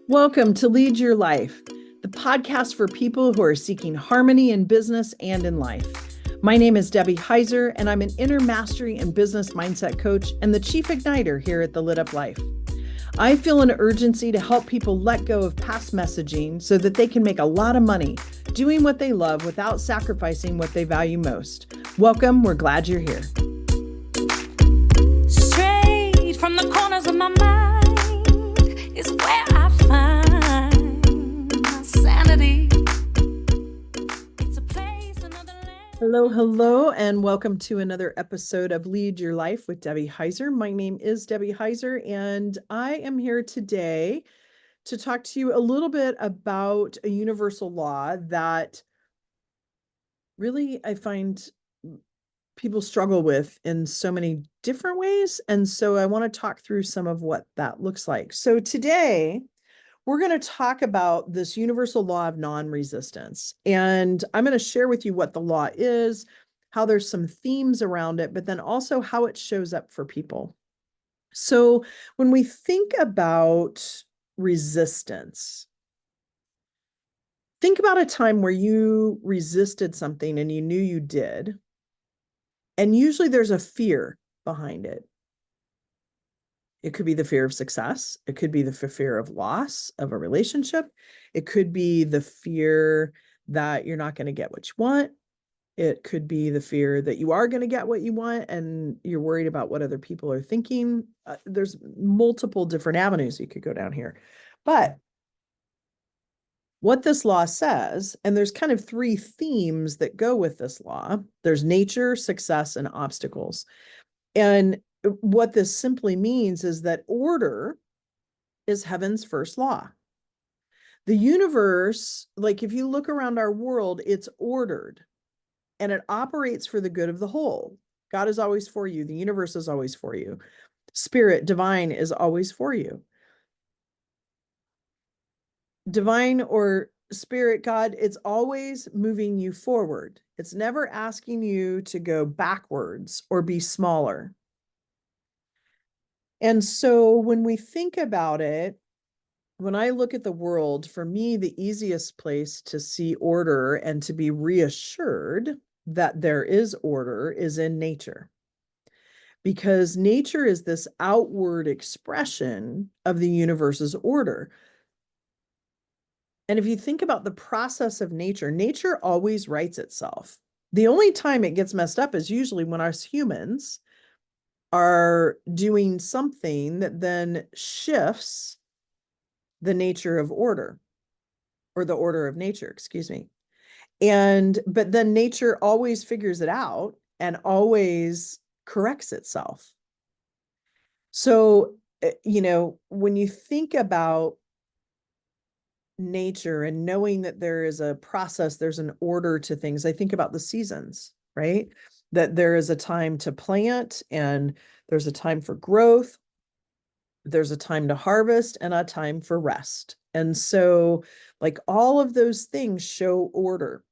Welcome to Lead Your Life, the podcast for people who are seeking harmony in business and in life. My name is Debbie Heiser, and I'm an inner mastery and business mindset coach and the chief igniter here at the Lit Up Life. I feel an urgency to help people let go of past messaging so that they can make a lot of money doing what they love without sacrificing what they value most. Welcome. We're glad you're here. Straight from the corners of my mind is where I find my sanity. It's a place, another land. Hello, and welcome to another episode of Lead Your Life with Debbie Heiser. My name is Debbie Heiser, and I am here today to talk to you a little bit about a universal law that really I find people struggle with in so many different ways. And so I want to talk through some of what that looks like. So today, we're going to talk about this universal law of non-resistance. And I'm going to share with you what the law is, how there's some themes around it, but then also how it shows up for people. So when we think about resistance, think about a time where you resisted something and you knew you did. And usually there's a fear behind it. It could be the fear of success. It could be the fear of loss of a relationship. It could be the fear that you're not going to get what you want. It could be the fear that you are going to get what you want and you're worried about what other people are thinking. There's multiple different avenues you could go down here. But what this law says, and there's kind of three themes that go with this law. There's nature, success, and obstacles. And what this simply means is that order is heaven's first law. The universe, like if you look around our world, it's ordered and it operates for the good of the whole. God is always for you. The universe is always for you. Spirit, divine is always for you. Divine or spirit, God, it's always moving you forward. It's never asking you to go backwards or be smaller. And so when we think about it, when I look at the world, for me, the easiest place to see order and to be reassured that there is order is in nature. Because nature is this outward expression of the universe's order. And if you think about the process of nature, nature always rights itself. The only time it gets messed up is usually when us humans are doing something that then shifts the nature of order, or the order of nature, excuse me. But then nature always figures it out and always corrects itself. So, when you think about nature and knowing that there is a process, there's an order to things, I think about the seasons, right? That there is a time to plant and there's a time for growth. There's a time to harvest and a time for rest. And so like all of those things show order.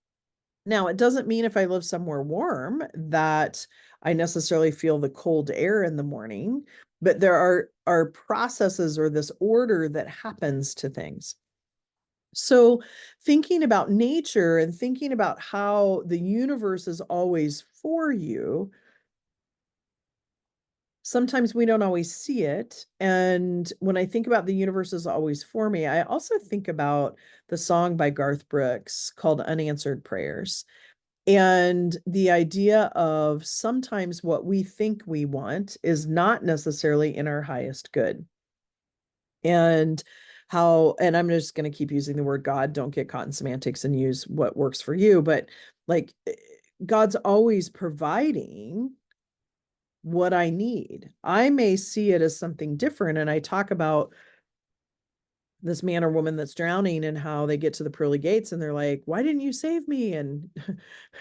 Now, it doesn't mean if I live somewhere warm that I necessarily feel the cold air in the morning, but there are processes or this order that happens to things. So thinking about nature and thinking about how the universe is always for you, sometimes we don't always see it. And when I think about the universe is always for me, I also think about the song by Garth Brooks called Unanswered Prayers. And the idea of sometimes what we think we want is not necessarily in our highest good. And I'm just going to keep using the word God, don't get caught in semantics and use what works for you, but like God's always providing what I need. I may see it as something different. And I talk about this man or woman that's drowning and how they get to the pearly gates and they're like, why didn't you save me? And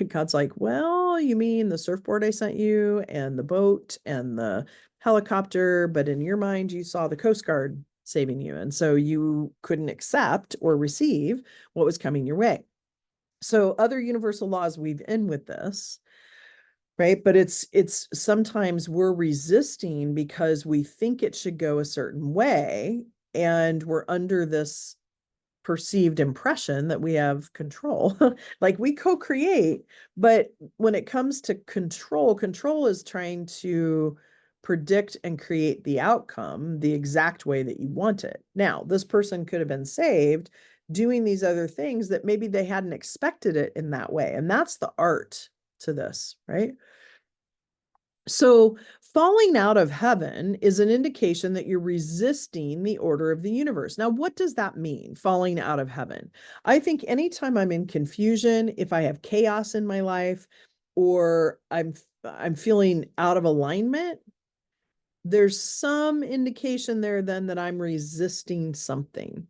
God's like, well, you mean the surfboard I sent you and the boat and the helicopter, but in your mind, you saw the Coast Guard saving you. And so you couldn't accept or receive what was coming your way. So other universal laws weave in with this, right? But it's sometimes we're resisting because we think it should go a certain way. and we're under this perceived impression that we have control. Like we co-create, but when it comes to control, control is trying to predict and create the outcome the exact way that you want it. Now, this person could have been saved doing these other things that maybe they hadn't expected it in that way. And that's the art to this, right? So, falling out of heaven is an indication that you're resisting the order of the universe. Now, what does that mean, falling out of heaven? I think anytime I'm in confusion, if I have chaos in my life, or I'm feeling out of alignment, there's some indication there then that I'm resisting something.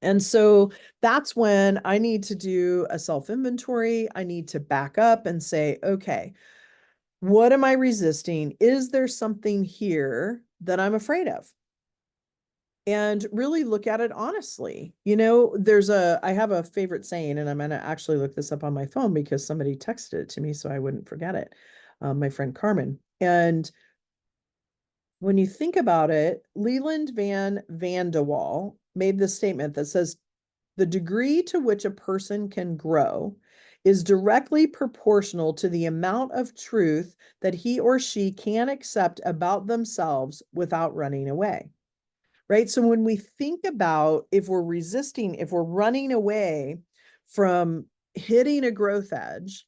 And so that's when I need to do a self inventory. I need to back up and say, okay, what am I resisting? Is there something here that I'm afraid of? And really look at it honestly. You know, I have a favorite saying, and I'm going to actually look this up on my phone because somebody texted it to me so I wouldn't forget it. My friend Carmen. And when you think about it, Leland Van de Waal made this statement that says, the degree to which a person can grow is directly proportional to the amount of truth that he or she can accept about themselves without running away. Right? So when we think about if we're resisting, if we're running away from hitting a growth edge,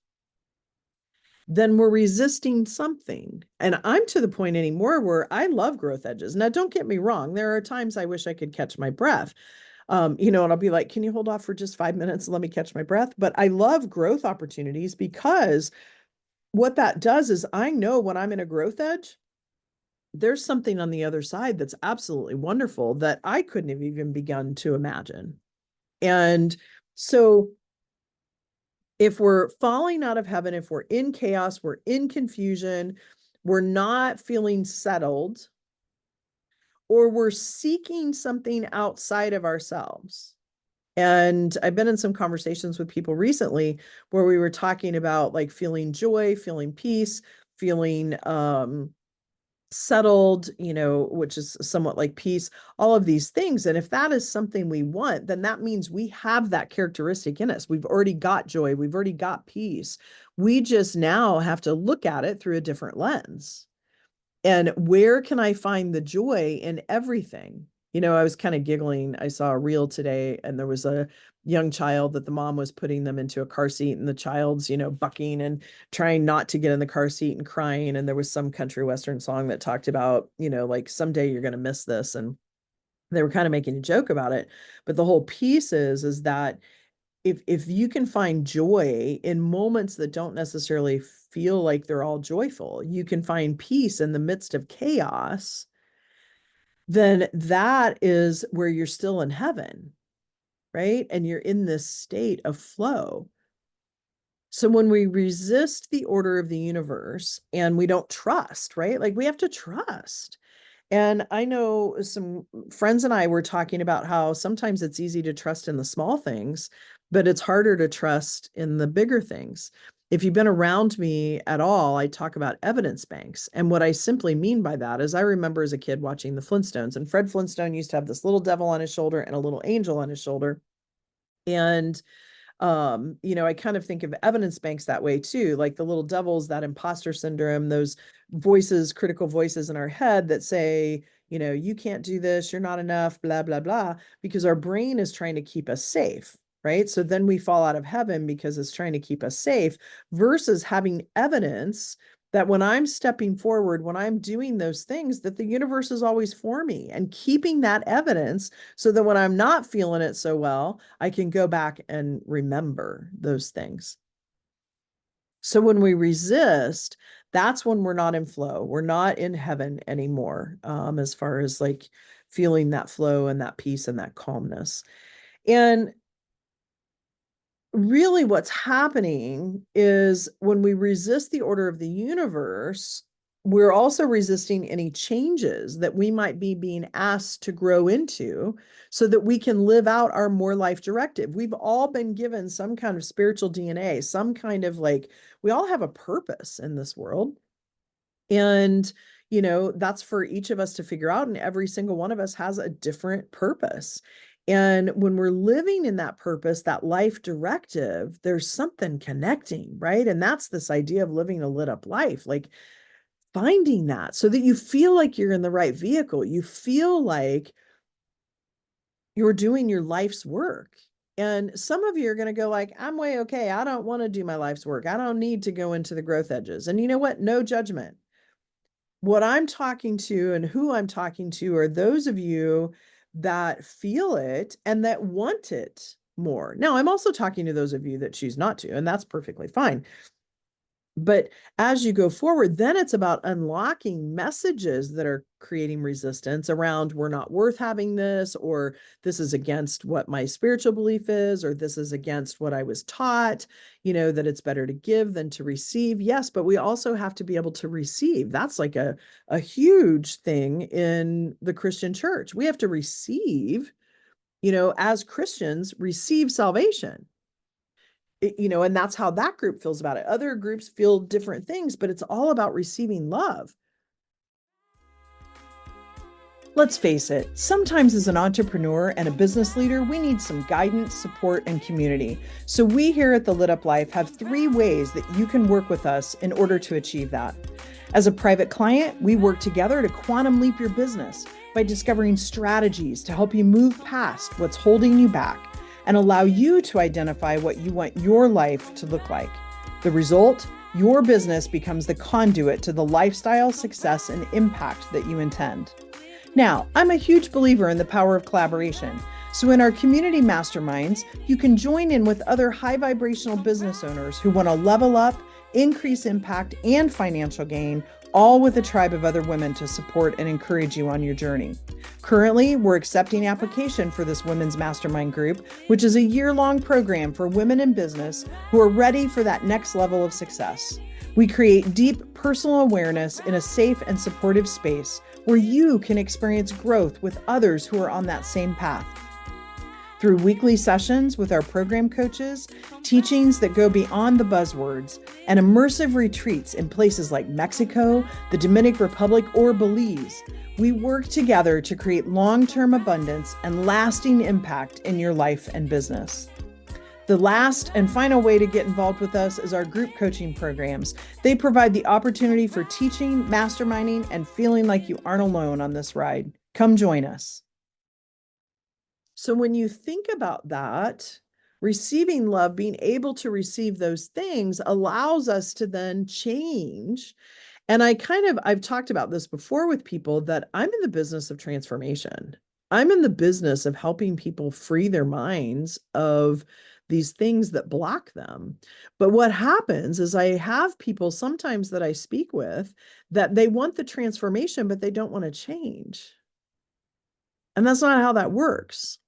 then we're resisting something. And I'm to the point anymore where I love growth edges. Now, don't get me wrong. There are times I wish I could catch my breath. And I'll be like, can you hold off for just 5 minutes and let me catch my breath? But I love growth opportunities because what that does is I know when I'm in a growth edge, there's something on the other side that's absolutely wonderful that I couldn't have even begun to imagine. And so if we're falling out of heaven, if we're in chaos, we're in confusion, we're not feeling settled, or we're seeking something outside of ourselves. And I've been in some conversations with people recently where we were talking about like feeling joy, feeling peace, feeling settled, which is somewhat like peace, all of these things. And if that is something we want, then that means we have that characteristic in us. We've already got joy. We've already got peace. We just now have to look at it through a different lens. And where can I find the joy in everything? I was kind of giggling. I saw a reel today and there was a young child that the mom was putting them into a car seat and the child's, bucking and trying not to get in the car seat and crying. And there was some country western song that talked about, like someday you're going to miss this. And they were kind of making a joke about it. But the whole piece is that if you can find joy in moments that don't necessarily feel like they're all joyful, you can find peace in the midst of chaos, then that is where you're still in heaven, right? And you're in this state of flow. So when we resist the order of the universe and we don't trust, right? Like we have to trust. And I know some friends and I were talking about how sometimes it's easy to trust in the small things, but it's harder to trust in the bigger things. If you've been around me at all, I talk about evidence banks. And what I simply mean by that is I remember as a kid watching the Flintstones, and Fred Flintstone used to have this little devil on his shoulder and a little angel on his shoulder. And I kind of think of evidence banks that way too, like the little devils, that imposter syndrome, those voices, critical voices in our head that say, you can't do this, you're not enough, blah, blah, blah, because our brain is trying to keep us safe, right? So then we fall out of heaven because it's trying to keep us safe versus having evidence that when I'm stepping forward, when I'm doing those things, that the universe is always for me, and keeping that evidence so that when I'm not feeling it so well, I can go back and remember those things. So when we resist, that's when we're not in flow. We're not in heaven anymore, as far as like feeling that flow and that peace and that calmness. And really what's happening is when we resist the order of the universe, we're also resisting any changes that we might be being asked to grow into so that we can live out our more life directive. We've all been given some kind of spiritual DNA, some kind of we all have a purpose in this world. And, that's for each of us to figure out. And every single one of us has a different purpose. And when we're living in that purpose, that life directive, there's something connecting, right? And that's this idea of living a lit up life, like finding that so that you feel like you're in the right vehicle. You feel like you're doing your life's work. And some of you are going to go like, I'm way okay. I don't want to do my life's work. I don't need to go into the growth edges. And you know what? No judgment. What I'm talking to and who I'm talking to are those of you that feel it and that want it more. Now, I'm also talking to those of you that choose not to, and that's perfectly fine. But as you go forward, then it's about unlocking messages that are creating resistance around we're not worth having this, or this is against what my spiritual belief is, or this is against what I was taught, that it's better to give than to receive. Yes, but we also have to be able to receive. That's like a huge thing in the Christian church. We have to receive, as Christians, receive salvation. And that's how that group feels about it. Other groups feel different things, but it's all about receiving love. Let's face it, sometimes as an entrepreneur and a business leader, we need some guidance, support, and community. So we here at The Lit Up Life have 3 ways that you can work with us in order to achieve that. As a private client, we work together to quantum leap your business by discovering strategies to help you move past what's holding you back and allow you to identify what you want your life to look like. The result, your business becomes the conduit to the lifestyle, success, and impact that you intend. Now, I'm a huge believer in the power of collaboration. So in our community masterminds, you can join in with other high vibrational business owners who want to level up, increase impact, and financial gain, all with a tribe of other women to support and encourage you on your journey. Currently, we're accepting application for this women's mastermind group, which is a year-long program for women in business who are ready for that next level of success. We create deep personal awareness in a safe and supportive space where you can experience growth with others who are on that same path. Through weekly sessions with our program coaches, teachings that go beyond the buzzwords, and immersive retreats in places like Mexico, the Dominican Republic, or Belize, we work together to create long-term abundance and lasting impact in your life and business. The last and final way to get involved with us is our group coaching programs. They provide the opportunity for teaching, masterminding, and feeling like you aren't alone on this ride. Come join us. So when you think about that, receiving love, being able to receive those things allows us to then change. And I've talked about this before with people that I'm in the business of transformation. I'm in the business of helping people free their minds of these things that block them. But what happens is I have people sometimes that I speak with that they want the transformation, but they don't want to change. And that's not how that works.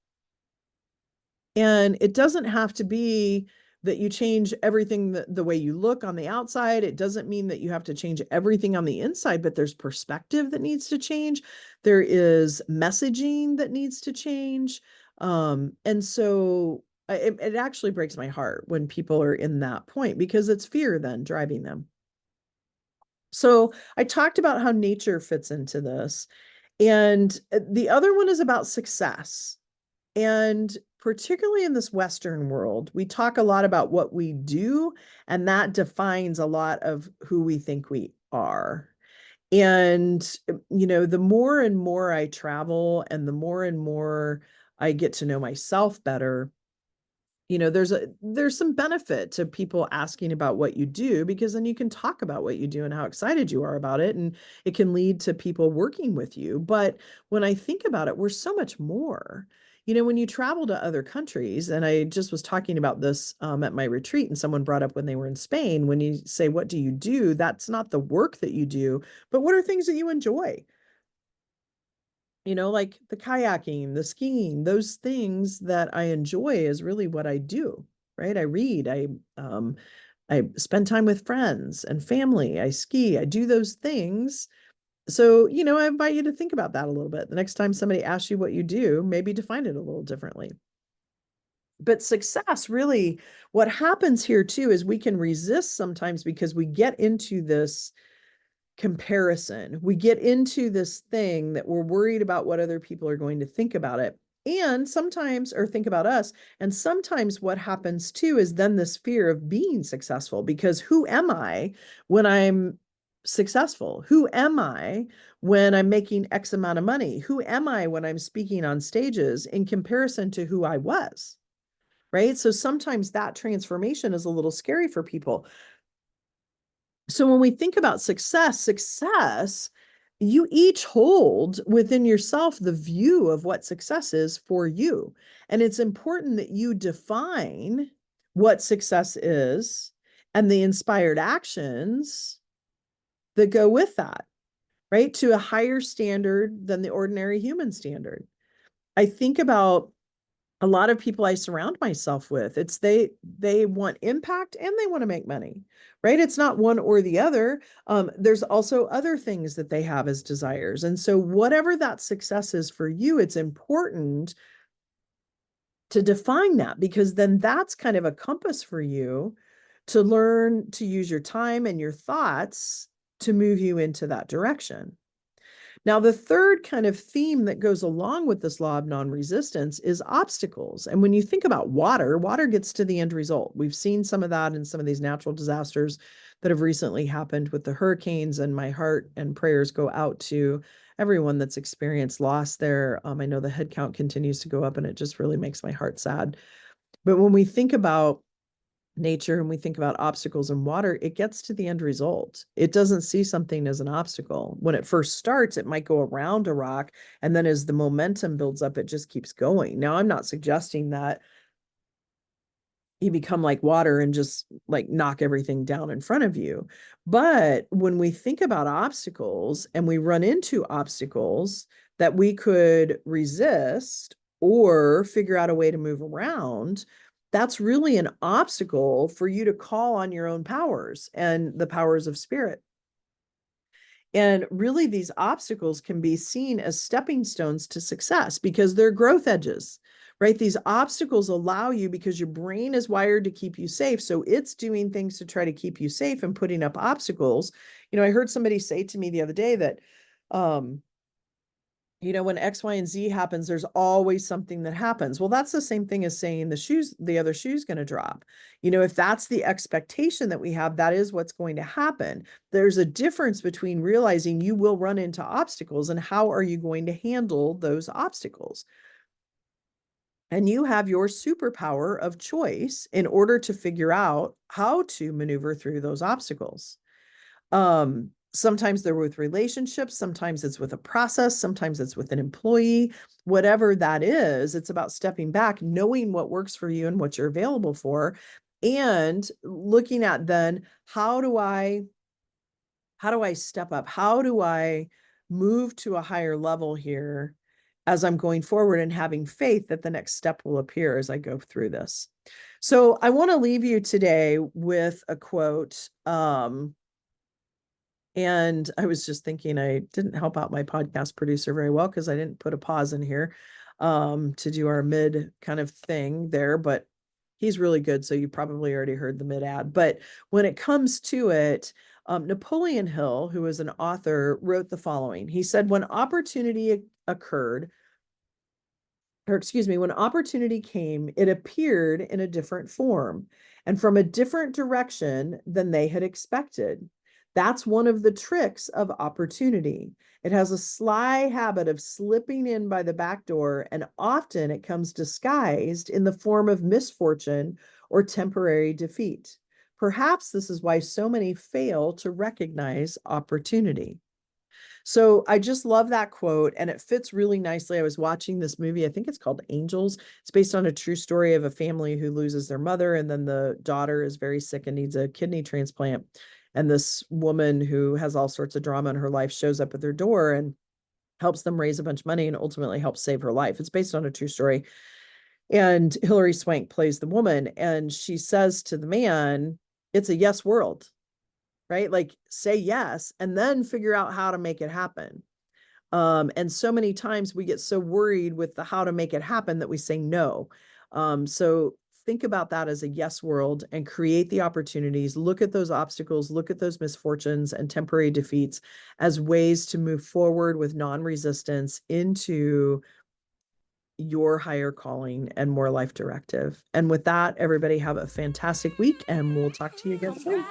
And it doesn't have to be that you change everything the way you look on the outside. It doesn't mean that you have to change everything on the inside, but there's perspective that needs to change. There is messaging that needs to change. And so it actually breaks my heart when people are in that point because it's fear then driving them. So I talked about how nature fits into this. And the other one is about success. And particularly in this Western world, we talk a lot about what we do, and that defines a lot of who we think we are. And, the more and more I travel and the more and more I get to know myself better, there's some benefit to people asking about what you do, because then you can talk about what you do and how excited you are about it. And it can lead to people working with you. But when I think about it, we're so much more. When you travel to other countries, and I just was talking about this at my retreat, and someone brought up when they were in Spain, when you say, what do you do? That's not the work that you do, but what are things that you enjoy? Like the kayaking, the skiing, those things that I enjoy is really what I do, right? I read, I spend time with friends and family, I ski, I do those things. So, I invite you to think about that a little bit. The next time somebody asks you what you do, maybe define it a little differently. But success, really, what happens here too is we can resist sometimes because we get into this comparison. We get into this thing that we're worried about what other people are going to think about it. And sometimes, or think about us. And sometimes what happens too is then this fear of being successful, because who am I when I'm successful? Who am I when I'm making X amount of money? Who am I when I'm speaking on stages in comparison to who I was? Right. So sometimes that transformation is a little scary for people. So when we think about success, you each hold within yourself the view of what success is for you. And it's important that you define what success is and the inspired actions that go with that, right? To a higher standard than the ordinary human standard. I think about a lot of people I surround myself with. It's they want impact and they want to make money, right? It's not one or the other. There's also other things that they have as desires. And so whatever that success is for you, it's important to define that, because then that's kind of a compass for you to learn to use your time and your thoughts to move you into that direction. Now, the third kind of theme that goes along with this law of non-resistance is obstacles. And when you think about water, water gets to the end result. We've seen some of that in some of these natural disasters that have recently happened with the hurricanes, and my heart and prayers go out to everyone that's experienced loss there. I know the head count continues to go up, and it just really makes my heart sad. But when we think about nature and we think about obstacles in water, it gets to the end result. It doesn't see something as an obstacle. When it first starts, it might go around a rock, and then as the momentum builds up, it just keeps going. Now, I'm not suggesting that you become like water and just like knock everything down in front of you. But when we think about obstacles and we run into obstacles that we could resist or figure out a way to move around, that's really an obstacle for you to call on your own powers and the powers of spirit. And really, these obstacles can be seen as stepping stones to success because they're growth edges, right? These obstacles allow you, because your brain is wired to keep you safe. So it's doing things to try to keep you safe and putting up obstacles. I heard somebody say to me the other day that, when X, Y, and Z happens, there's always something that happens. Well, that's the same thing as saying the other shoe's going to drop. If that's the expectation that we have, that is what's going to happen. There's a difference between realizing you will run into obstacles and how are you going to handle those obstacles. And you have your superpower of choice in order to figure out how to maneuver through those obstacles. Sometimes they're with relationships, sometimes it's with a process, sometimes it's with an employee, whatever that is. It's about stepping back, knowing what works for you and what you're available for, and looking at then how do I step up? How do I move to a higher level here as I'm going forward, and having faith that the next step will appear as I go through this. So I want to leave you today with a quote. And I was just thinking I didn't help out my podcast producer very well because I didn't put a pause in here to do our mid kind of thing there, but he's really good. So you probably already heard the mid ad. But when it comes to it, Napoleon Hill, who is an author, wrote the following. He said, when opportunity when opportunity came, it appeared in a different form and from a different direction than they had expected. That's one of the tricks of opportunity. It has a sly habit of slipping in by the back door, and often it comes disguised in the form of misfortune or temporary defeat. Perhaps this is why so many fail to recognize opportunity. So I just love that quote, and it fits really nicely. I was watching this movie, I think it's called Angels. It's based on a true story of a family who loses their mother, and then the daughter is very sick and needs a kidney transplant. And this woman who has all sorts of drama in her life shows up at their door and helps them raise a bunch of money and ultimately helps save her life. It's based on a true story. And Hilary Swank plays the woman, and she says to the man, it's a yes world, right? Like, say yes and then figure out how to make it happen. And so many times we get so worried with the how to make it happen that we say no. So think about that as a yes world and create the opportunities, look at those obstacles, look at those misfortunes and temporary defeats as ways to move forward with non-resistance into your higher calling and more life directive. And with that, everybody have a fantastic week, and we'll talk to you again soon.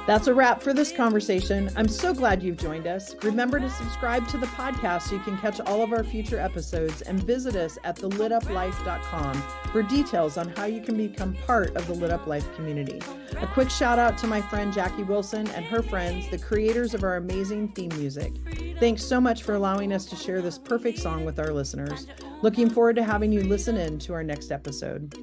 That's a wrap for this conversation. I'm so glad you've joined us. Remember to subscribe to the podcast so you can catch all of our future episodes, and visit us at thelituplife.com for details on how you can become part of the Lit Up Life community. A quick shout out to my friend Jackie Wilson and her friends, the creators of our amazing theme music. Thanks so much for allowing us to share this perfect song with our listeners. Looking forward to having you listen in to our next episode.